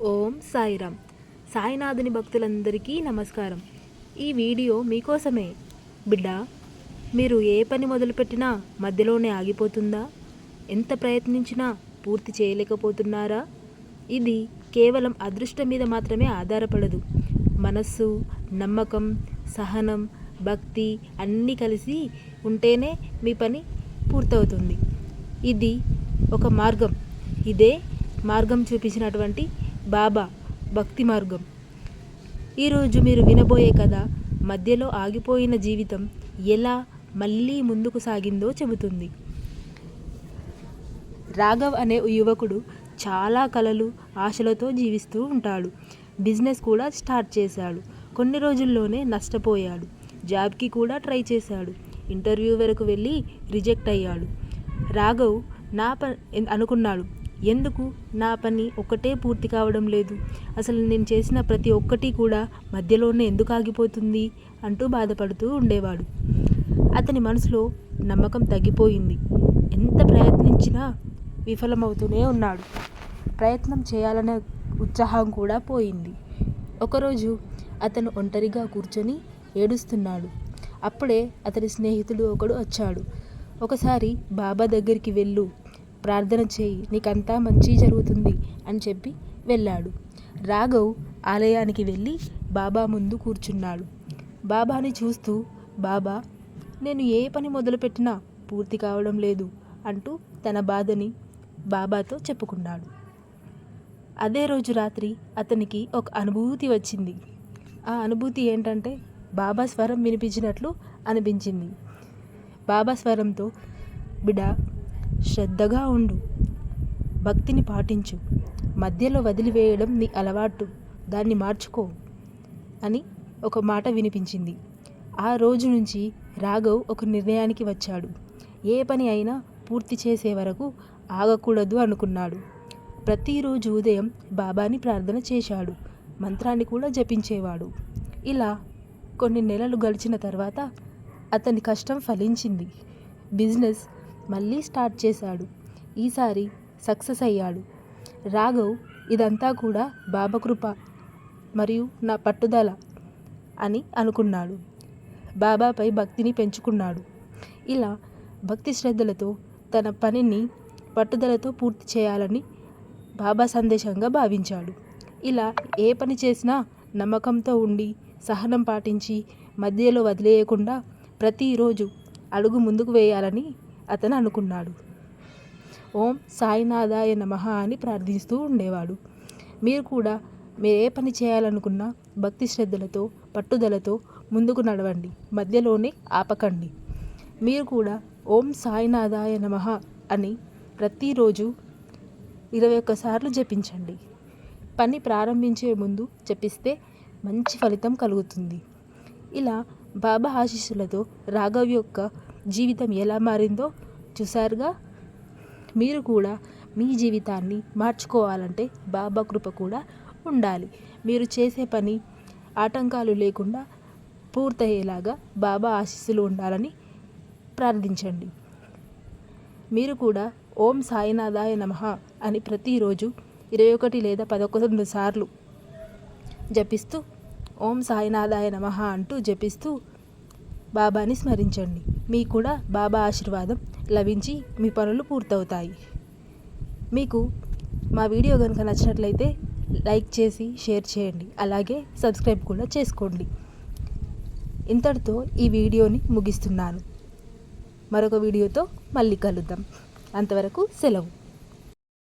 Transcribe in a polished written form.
ఓం సాయిరామ్. సాయినాథుని భక్తులందరికీ నమస్కారం. ఈ వీడియో మీకోసమే. బిడ్డ, మీరు ఏ పని మొదలుపెట్టినా మధ్యలోనే ఆగిపోతుందా? ఎంత ప్రయత్నించినా పూర్తి చేయలేకపోతున్నారా? ఇది కేవలం అదృష్టం మీద మాత్రమే ఆధారపడదు. మనస్సు, నమ్మకం, సహనం, భక్తి అన్నీ కలిసి ఉంటేనే మీ పని పూర్తవుతుంది. ఇది ఒక మార్గం. ఇదే మార్గం చూపించినటువంటి బాబా భక్తి మార్గం. ఈరోజు మీరు వినబోయే కథ మధ్యలో ఆగిపోయిన జీవితం ఎలా మళ్ళీ ముందుకు సాగిందో చెబుతుంది. రాఘవ్ అనే యువకుడు చాలా కలలు, ఆశలతో జీవిస్తూ ఉంటాడు. బిజినెస్ కూడా స్టార్ట్ చేశాడు. కొన్ని రోజుల్లోనే నష్టపోయాడు. జాబ్కి కూడా ట్రై చేశాడు. ఇంటర్వ్యూ వరకు వెళ్ళి రిజెక్ట్ అయ్యాడు. రాఘవ్ అనుకున్నాడు, ఎందుకు నా పని ఒక్కటే పూర్తి కావడం లేదు? అసలు నేను చేసిన ప్రతి ఒక్కటి కూడా మధ్యలోనే ఎందుకు ఆగిపోతుంది అంటూ బాధపడుతూ ఉండేవాడు. అతని మనసులో నమ్మకం తగ్గిపోయింది. ఎంత ప్రయత్నించినా విఫలమవుతూనే ఉన్నాడు. ప్రయత్నం చేయాలనే ఉత్సాహం కూడా పోయింది. ఒకరోజు అతను ఒంటరిగా కూర్చొని ఏడుస్తున్నాడు. అప్పుడే అతని స్నేహితుడు ఒకడు వచ్చాడు. ఒకసారి బాబా దగ్గరికి వెళ్ళు, ప్రార్థన చేయి, నీకంతా మంచి జరుగుతుంది అని చెప్పి వెళ్ళాడు. రాఘవ్ ఆలయానికి వెళ్ళి బాబా ముందు కూర్చున్నాడు. బాబాని చూస్తూ, బాబా, నేను ఏ పని మొదలుపెట్టినా పూర్తి కావడం లేదు అంటూ తన బాధని బాబాతో చెప్పుకున్నాడు. అదే రోజు రాత్రి అతనికి ఒక అనుభూతి వచ్చింది. ఆ అనుభూతి ఏంటంటే బాబా స్వరం వినిపించినట్లు అనిపించింది. బాబా స్వరంతో, బిడ్డ, శ్రద్ధగా ఉండు, భక్తిని పాటించు, మధ్యలో వదిలివేయడం నీ అలవాటు, దాన్ని మార్చుకో అని ఒక మాట వినిపించింది. ఆ రోజు నుంచి రాఘవ్ ఒక నిర్ణయానికి వచ్చాడు. ఏ పని అయినా పూర్తి చేసే వరకు ఆగకూడదు అనుకున్నాడు. ప్రతిరోజు ఉదయం బాబాని ప్రార్థన చేశాడు. మంత్రాన్ని కూడా జపించేవాడు. ఇలా కొన్ని నెలలు గడిచిన తర్వాత అతని కష్టం ఫలించింది. బిజినెస్ మళ్ళీ స్టార్ట్ చేశాడు. ఈసారి సక్సెస్ అయ్యాడు. రాఘవ్ ఇదంతా కూడా బాబా కృప మరియు నా పట్టుదల అని అనుకున్నాడు. బాబాపై భక్తిని పెంచుకున్నాడు. ఇలా భక్తి శ్రద్ధలతో తన పనిని పట్టుదలతో పూర్తి చేయాలని బాబా సందేశంగా భావించాడు. ఇలా ఏ పని చేసినా నమ్మకంతో ఉండి, సహనం పాటించి, మధ్యలో వదిలేయకుండా ప్రతిరోజు అడుగు ముందుకు వేయాలని అతను అనుకున్నాడు. ఓం సాయినాథాయ నమః అని ప్రార్థిస్తూ ఉండేవాడు. మీరు కూడా ఏ పని చేయాలనుకున్నా భక్తి శ్రద్ధలతో, పట్టుదలతో ముందుకు నడవండి, మధ్యలోనే ఆపకండి. మీరు కూడా ఓం సాయినాథాయ నమః అని ప్రతిరోజు 21 సార్లు జపించండి. పని ప్రారంభించే ముందు జపిస్తే మంచి ఫలితం కలుగుతుంది. ఇలా బాబా ఆశీస్సులతో రాఘవ్ యొక్క జీవితం ఎలా మారిందో చూశారుగా. మీరు కూడా మీ జీవితాన్ని మార్చుకోవాలంటే బాబా కృప కూడా ఉండాలి. మీరు చేసే పని ఆటంకాలు లేకుండా పూర్తయ్యేలాగా బాబా ఆశీస్సులు ఉండాలని ప్రార్థించండి. మీరు కూడా ఓం సాయినాథాయ నమః అని ప్రతిరోజు 21 లేదా 11 సార్లు జపిస్తూ, ఓం సాయినాథాయ నమః అంటూ జపిస్తూ బాబాని స్మరించండి. మీకు కూడా బాబా ఆశీర్వాదం లభించి మీ పనులు పూర్తవుతాయి. మీకు మా వీడియో కనుక నచ్చినట్లయితే లైక్ చేసి షేర్ చేయండి. అలాగే సబ్స్క్రైబ్ కూడా చేసుకోండి. ఇంతటితో ఈ వీడియోని ముగిస్తున్నాను. మరొక వీడియోతో మళ్ళీ కలుద్దాం. అంతవరకు సెలవు.